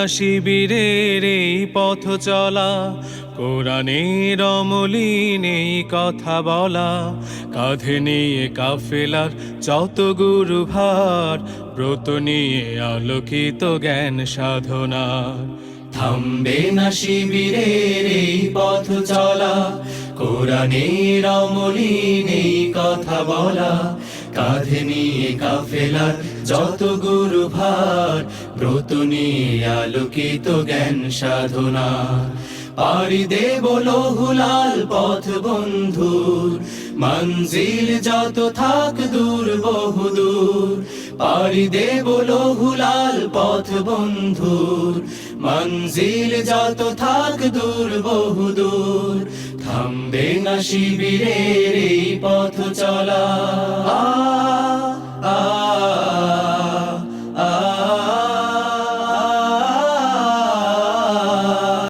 শিবিরের এই পথ চলা, কোরআনের অমলিন এই কথা বলা, কাঁধে নিয়ে কাফেলার যত গুরু ভার, ব্রত নিয়ে আলোকিত জ্ঞান সাধনা। থামবে না শিবিরের এই পথ চলা, কোরআনের অমলিন এই কথা বলা, কাঁধে নিয়ে কাফেলার যত গুরু ভার, ব্রত নিয়ে আলোকিত জ্ঞান সাধনা। পাড়ি দেব লৌহুলাল পথ বন্ধুর, মঞ্জিল যত থাক দূর বহুদূর। পাড়ি দেব লৌহুলাল পথ বন্ধুর, মঞ্জিল যত থাক দূর বহুদূর। থামবে না শিবিরের এই পথ চলা।